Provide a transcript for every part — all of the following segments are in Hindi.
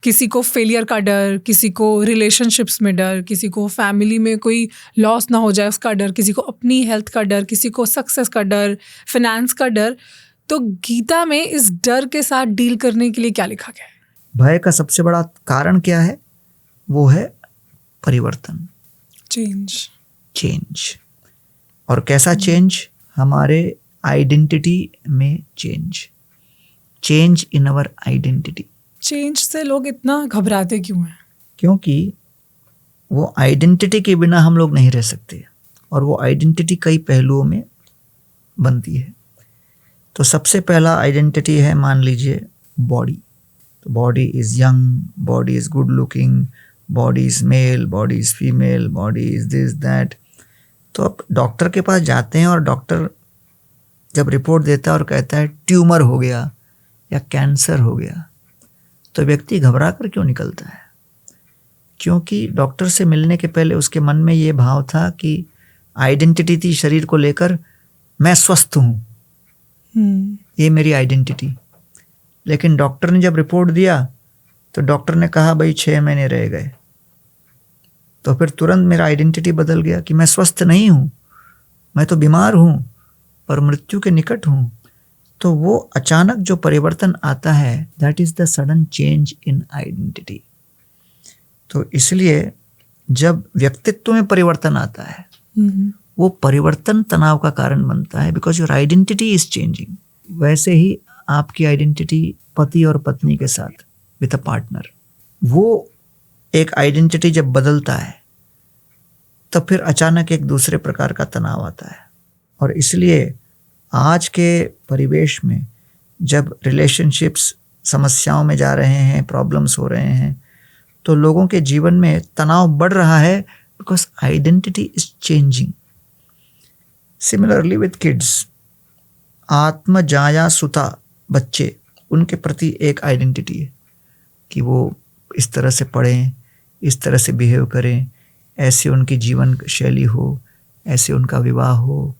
किसी को फेलियर का डर, किसी को रिलेशनशिप्स में डर, किसी को फैमिली में कोई लॉस ना हो जाए उसका डर, किसी को अपनी हेल्थ का डर, किसी को सक्सेस का डर, फाइनेंस का डर। तो गीता में इस डर के साथ डील करने के लिए क्या लिखा गया है? भय का सबसे बड़ा कारण क्या है? वो है परिवर्तन, चेंज। और कैसा चेंज? हमारे आइडेंटिटी में change in our identity. Change से लोग इतना घबराते क्यों हैं? क्योंकि वो आइडेंटिटी के बिना हम लोग नहीं रह सकते, और वो आइडेंटिटी कई पहलुओं में बनती है। तो सबसे पहला आइडेंटिटी है, मान लीजिए, बॉडी। तो body is young, body is good looking, body is male, body is female, body is this that. तो अब डॉक्टर के पास जाते हैं और डॉक्टर जब रिपोर्ट देता है और कहता है ट्यूमर हो गया या कैंसर हो गया, तो व्यक्ति घबरा कर क्यों निकलता है? क्योंकि डॉक्टर से मिलने के पहले उसके मन में ये भाव था कि आइडेंटिटी थी शरीर को लेकर, मैं स्वस्थ हूँ, ये मेरी आइडेंटिटी। लेकिन डॉक्टर ने जब रिपोर्ट दिया तो डॉक्टर ने कहा भाई 6 महीने रह गए, तो फिर तुरंत मेरा आइडेंटिटी बदल गया कि मैं स्वस्थ नहीं हूँ, मैं तो बीमार हूँ और मृत्यु के निकट हूँ। तो वो अचानक जो परिवर्तन आता है, that is the sudden change in identity. तो इसलिए जब व्यक्तित्व में परिवर्तन आता है, वो परिवर्तन तनाव का कारण बनता है, because your identity is changing. वैसे ही आपकी आइडेंटिटी पति और पत्नी के साथ, विद अ पार्टनर, वो एक आइडेंटिटी जब बदलता है तब फिर अचानक एक दूसरे प्रकार का तनाव आता है। और इसलिए आज के परिवेश में जब रिलेशनशिप्स समस्याओं में जा रहे हैं, प्रॉब्लम्स हो रहे हैं, तो लोगों के जीवन में तनाव बढ़ रहा है, because identity is changing. Similarly with kids, आत्मजाया सुता, बच्चे, उनके प्रति एक आइडेंटिटी है कि वो इस तरह से पढ़ें, इस तरह से बिहेव करें, ऐसे उनकी जीवन शैली हो, ऐसे उनका विवाह हो,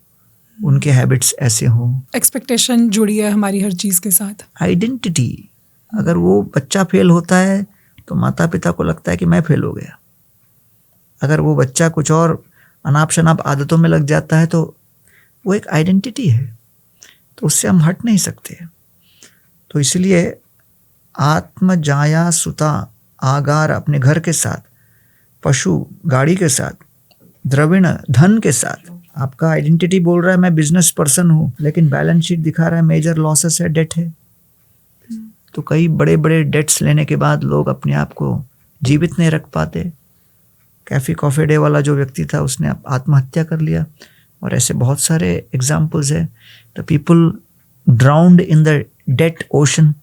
उनके हैबिट्स ऐसे हों। एक्सपेक्टेशन जुड़ी है हमारी हर चीज़ के साथ। आइडेंटिटी, अगर वो बच्चा फेल होता है तो माता पिता को लगता है कि मैं फेल हो गया। अगर वो बच्चा कुछ और अनाप शनाप आदतों में लग जाता है तो वो एक आइडेंटिटी है, तो उससे हम हट नहीं सकते। तो इसलिए आत्मजाया सुता, आगार अपने घर के साथ, पशु गाड़ी के साथ, द्रविण धन के साथ। आपका आइडेंटिटी बोल रहा है मैं बिजनेस पर्सन हूँ, लेकिन बैलेंस शीट दिखा रहा है मेजर लॉसेस है, डेट है। तो कई बड़े बड़े डेट्स लेने के बाद लोग अपने आप को जीवित नहीं रख पाते। कैफी कॉफी डे वाला जो व्यक्ति था उसने आत्महत्या कर लिया, और ऐसे बहुत सारे एग्जाम्पल्स है। The people drowned in the debt ocean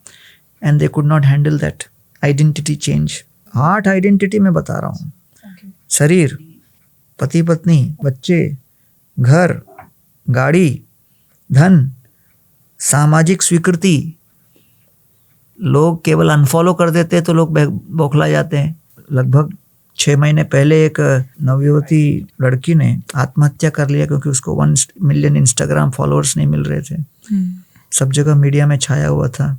and they could not handle that identity change. 8 identity मैं बता रहा हूँ, शरीर, पति पत्नी, बच्चे, घर, गाड़ी, धन, सामाजिक स्वीकृति। लोग केवल अनफॉलो कर देते हैं तो लोग बौखला जाते हैं। लगभग 6 महीने पहले एक नवयुवती लड़की ने आत्महत्या कर लिया क्योंकि उसको 1 मिलियन इंस्टाग्राम फॉलोअर्स नहीं मिल रहे थे। सब जगह मीडिया में छाया हुआ था।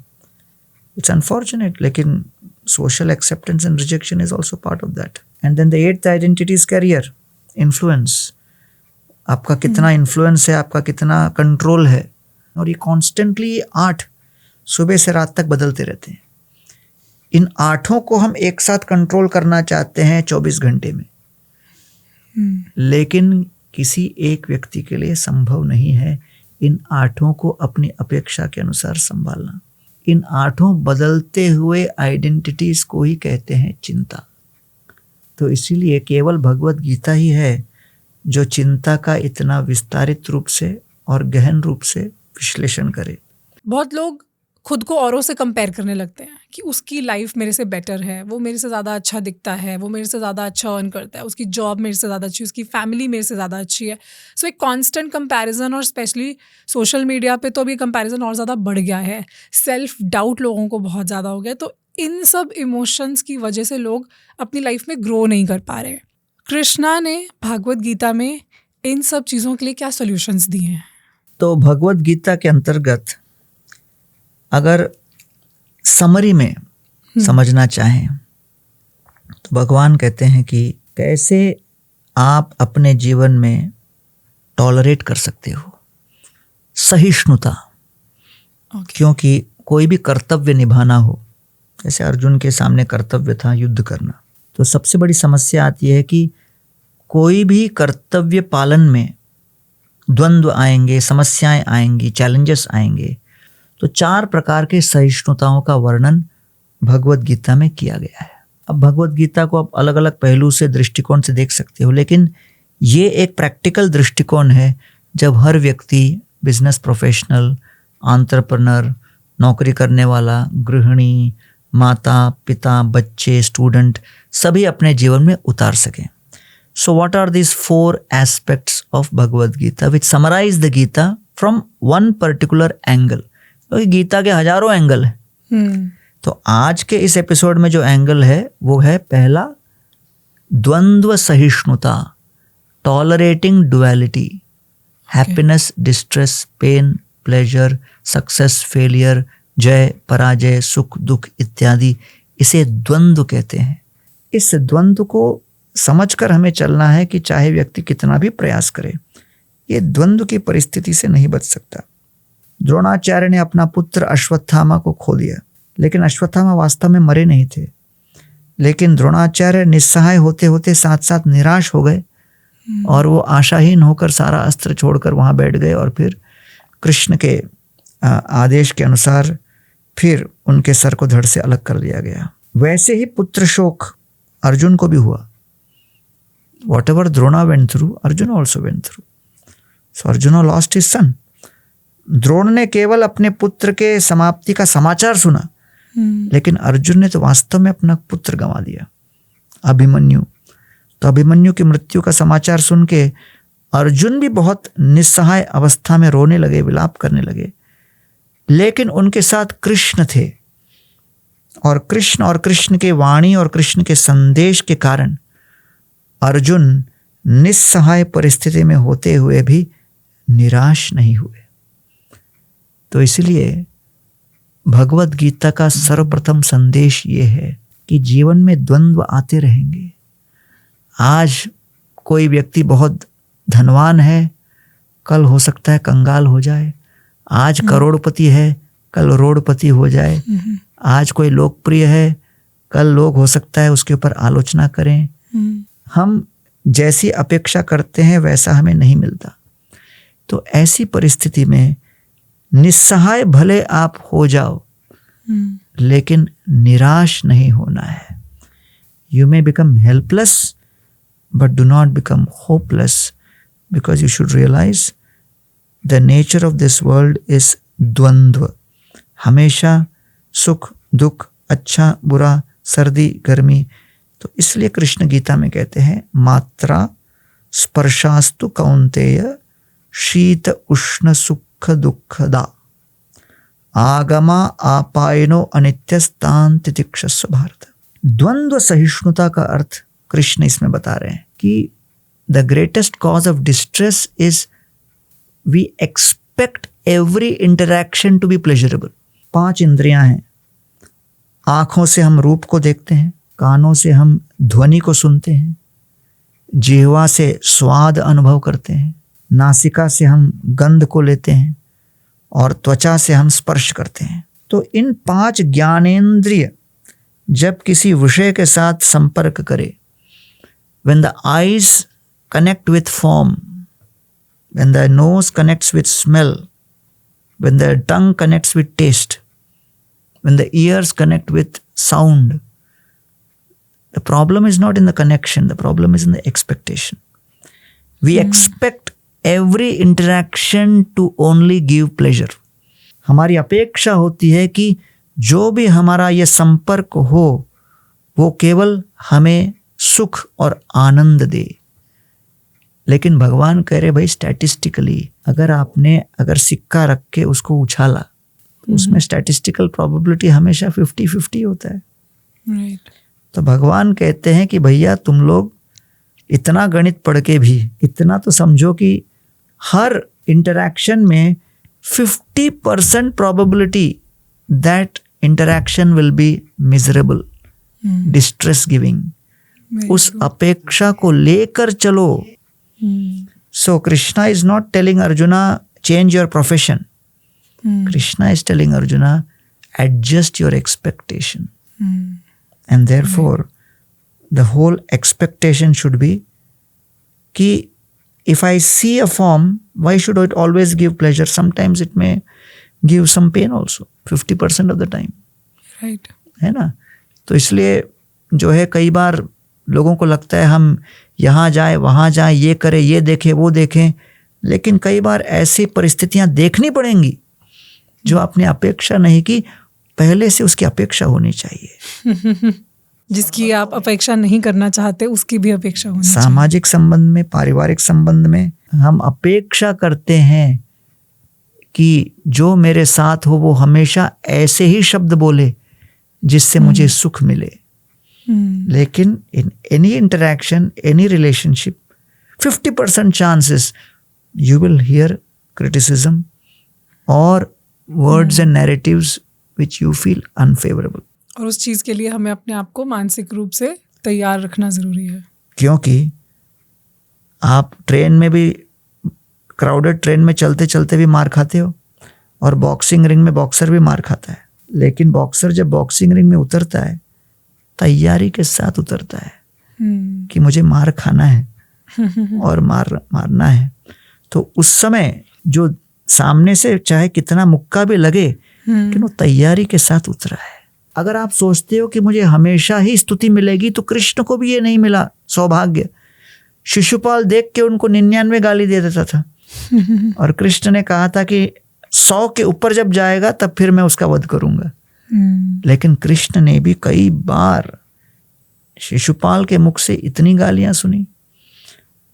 इट्स अनफॉर्चुनेट, लेकिन social acceptance and rejection is also part of that. And then the 8th identity is career, influence. आपका कितना इन्फ्लुएंस है, आपका कितना कंट्रोल है। और ये कॉन्स्टेंटली 8 सुबह से रात तक बदलते रहते हैं। इन 8 को हम एक साथ कंट्रोल करना चाहते हैं 24 घंटे में, लेकिन किसी एक व्यक्ति के लिए संभव नहीं है इन 8 को अपनी अपेक्षा के अनुसार संभालना। इन 8 बदलते हुए आइडेंटिटीज को ही कहते हैं चिंता। तो इसीलिए केवल भगवत गीता ही है जो चिंता का इतना विस्तारित रूप से और गहन रूप से विश्लेषण करे। बहुत लोग खुद को औरों से कंपेयर करने लगते हैं कि उसकी लाइफ मेरे से बेटर है, वो मेरे से ज़्यादा अच्छा दिखता है, वो मेरे से ज़्यादा अच्छा अर्न करता है, उसकी जॉब मेरे से ज़्यादा अच्छी है, उसकी फैमिली मेरे से ज़्यादा अच्छी है। सो एक कांस्टेंट कंपैरिजन, और स्पेशली सोशल मीडिया पे तो अभी कंपैरिजन और ज़्यादा बढ़ गया है। सेल्फ डाउट लोगों को बहुत ज़्यादा हो गया। तो इन सब इमोशंस की वजह से लोग अपनी लाइफ में ग्रो नहीं कर पा रहे। कृष्णा ने भागवत गीता में इन सब चीज़ों के लिए क्या सॉल्यूशंस दिए हैं? तो भगवत गीता के अंतर्गत अगर समरी में समझना चाहें तो भगवान कहते हैं कि कैसे आप अपने जीवन में टॉलरेट कर सकते हो, सहिष्णुता। क्योंकि कोई भी कर्तव्य निभाना हो, जैसे अर्जुन के सामने कर्तव्य था युद्ध करना, तो सबसे बड़ी समस्या आती है कि कोई भी कर्तव्य पालन में द्वंद्व आएंगे, समस्याएं आएंगी, चैलेंजेस आएंगे। तो 4 प्रकार के सहिष्णुताओं का वर्णन भगवत गीता में किया गया है। अब भगवत गीता को आप अलग अलग पहलू से, दृष्टिकोण से देख सकते हो, लेकिन ये एक प्रैक्टिकल दृष्टिकोण है जब हर व्यक्ति, बिजनेस प्रोफेशनल, एंटरप्रेन्योर, नौकरी करने वाला, गृहिणी, माता पिता, बच्चे, स्टूडेंट, सभी अपने जीवन में उतार सकें। So what are these 4 aspects of Bhagavad Gita which summarize the Gita from one particular angle? क्योंकि गीता के हजारों एंगल हैं। तो आज के इस एपिसोड में जो एंगल है वो है पहला, द्वंद्व सहिष्णुता, tolerating duality, happiness, distress, pain, pleasure, success, failure, जय, पराजय, सुख, दुख इत्यादि, इसे द्वंद्व कहते हैं। इस द्वंद्व को समझकर हमें चलना है कि चाहे व्यक्ति कितना भी प्रयास करे, ये द्वंद्व की परिस्थिति से नहीं बच सकता। द्रोणाचार्य ने अपना पुत्र अश्वत्थामा को खो दिया, लेकिन अश्वत्थामा वास्तव में मरे नहीं थे। लेकिन द्रोणाचार्य निस्सहाय होते होते साथ साथ निराश हो गए और वो आशाहीन होकर सारा अस्त्र छोड़कर वहाँ बैठ गए और फिर कृष्ण के आदेश के अनुसार फिर उनके सर को धड़ से अलग कर दिया गया। वैसे ही पुत्र शोक अर्जुन को भी हुआ। Whatever Drona went through, Arjuna also went through. So Arjuna lost his son. Drona ने केवल अपने पुत्र के समाप्ति का समाचार सुना, लेकिन अर्जुन ने तो वास्तव में अपना पुत्र गंवा दिया, अभिमन्यु। तो अभिमन्यु की मृत्यु का समाचार सुन के अर्जुन भी बहुत निस्सहाय अवस्था में रोने लगे, विलाप करने लगे। लेकिन उनके साथ कृष्ण थे और कृष्ण के वाणी और कृष्ण के संदेश के कारण अर्जुन निस्सहाय परिस्थिति में होते हुए भी निराश नहीं हुए। तो इसलिए भगवत गीता का सर्वप्रथम संदेश ये है कि जीवन में द्वंद्व आते रहेंगे। आज कोई व्यक्ति बहुत धनवान है, कल हो सकता है कंगाल हो जाए। आज करोड़पति है, कल रोडपति हो जाए। आज कोई लोकप्रिय है, कल लोग हो सकता है उसके ऊपर आलोचना करें। हम जैसी अपेक्षा करते हैं वैसा हमें नहीं मिलता। तो ऐसी परिस्थिति में निस्सहाय भले आप हो जाओ, लेकिन निराश नहीं होना है। You may become helpless but do not become hopeless, because you should realise the nature of this world is द्वंद्व। हमेशा सुख दुख, अच्छा बुरा, सर्दी गर्मी। तो इसलिए कृष्ण गीता में कहते हैं, मात्रा स्पर्शास्तु कौन्तेय शीत उष्ण सुख दुखदा आगमा आपायनो अनित्यस्तान तितिक्षस्व भारत। द्वंद्व सहिष्णुता का अर्थ कृष्ण इसमें बता रहे हैं कि the greatest cause of distress is we expect every interaction to be pleasurable. 5 इंद्रियां हैं। आंखों से हम रूप को देखते हैं, कानों से हम ध्वनि को सुनते हैं, जिह्वा से स्वाद अनुभव करते हैं, नासिका से हम गंध को लेते हैं और त्वचा से हम स्पर्श करते हैं। तो इन 5 ज्ञानेंद्रिय जब किसी विषय के साथ संपर्क करे, when the eyes connect with form, when the nose connects with smell, when the tongue connects with taste, when the ears connect with sound, the problem is not in the connection, the problem is in the expectation. We expect every interaction to only give pleasure. हमारी अपेक्षा होती है कि जो भी हमारा ये संपर्क हो वो केवल हमें सुख और आनंद दे। लेकिन भगवान कह रहे, भाई स्टैटिस्टिकली अगर सिक्का रख के उसको उछाला तो उसमें स्टैटिस्टिकल प्रोबेबिलिटी हमेशा 50-50 होता है। Right. तो भगवान कहते हैं कि भैया तुम लोग इतना गणित पढ़ के भी इतना तो समझो कि हर इंटरैक्शन में 50% probability that interaction will be miserable, distress giving. उस अपेक्षा को लेकर चलो। So Krishna is not telling Arjuna change your profession. Krishna is telling Arjuna adjust your expectation. And therefore the whole expectation should be कि if I see a form, why should it always give pleasure? Sometimes it may give some pain also, 50% of the time. Right. है ना? तो इसलिए जो है कई बार लोगों को लगता है हम यहाँ जाए वहाँ जाए, ये करें, ये देखें, वो देखें, लेकिन कई बार ऐसी परिस्थितियाँ देखनी पड़ेंगी जो आपने अपेक्षा नहीं की, पहले से उसकी अपेक्षा होनी चाहिए। जिसकी आप अपेक्षा नहीं करना चाहते उसकी भी अपेक्षा होनी चाहिए। सामाजिक संबंध में, पारिवारिक संबंध में हम अपेक्षा करते हैं कि जो मेरे साथ हो वो हमेशा ऐसे ही शब्द बोले जिससे मुझे सुख मिले। लेकिन in any interaction, any relationship, 50% chances you will hear criticism और words and narratives which you feel unfavorable. और उस चीज़ के लिए हमें अपने आप को मानसिक रूप से तैयार रखना ज़रूरी है। क्योंकि आप ट्रेन में भी, क्राउडेड ट्रेन में चलते चलते भी मार खाते हो, और बॉक्सिंग रिंग में बॉक्सर भी मार खाता है। लेकिन बॉक्सर जब बॉक्सिंग रिंग में उतरता है, तैयारी के साथ उतरता है कि मुझे मार खाना है और मारना है। तो उस समय जो सामने से चाहे कितना मुक्का भी लगे, कि वो तैयारी के साथ उतरा है। अगर आप सोचते हो कि मुझे हमेशा ही स्तुति मिलेगी, तो कृष्ण को भी ये नहीं मिला सौभाग्य। शिशुपाल देख के उनको 99 गाली दे देता था और कृष्ण ने कहा था कि 100 के ऊपर जब जाएगा तब फिर मैं उसका वध करूंगा। लेकिन कृष्ण ने भी कई बार शिशुपाल के मुख से इतनी गालियां सुनी,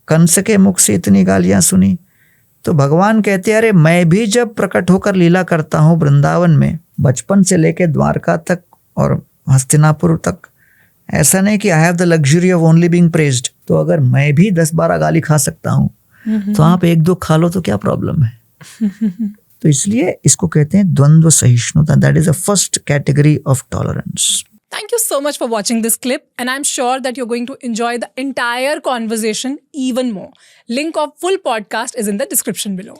कंस के मुख से इतनी गालियां सुनी। तो भगवान कहते हैं, अरे मैं भी जब प्रकट होकर लीला करता हूँ वृंदावन में, बचपन से लेकर द्वारका तक और हस्तिनापुर तक, ऐसा नहीं कि I have the luxury of only being praised. तो अगर मैं भी 10-12 गाली खा सकता हूँ, तो आप 1-2 खा लो तो क्या प्रॉब्लम है। तो इसलिए इसको कहते हैं द्वंद्व सहिष्णुता। That is the first category of tolerance. Thank you so much for watching this clip, and I'm sure that you're going to enjoy the entire conversation even more. Link of full podcast is in the description below.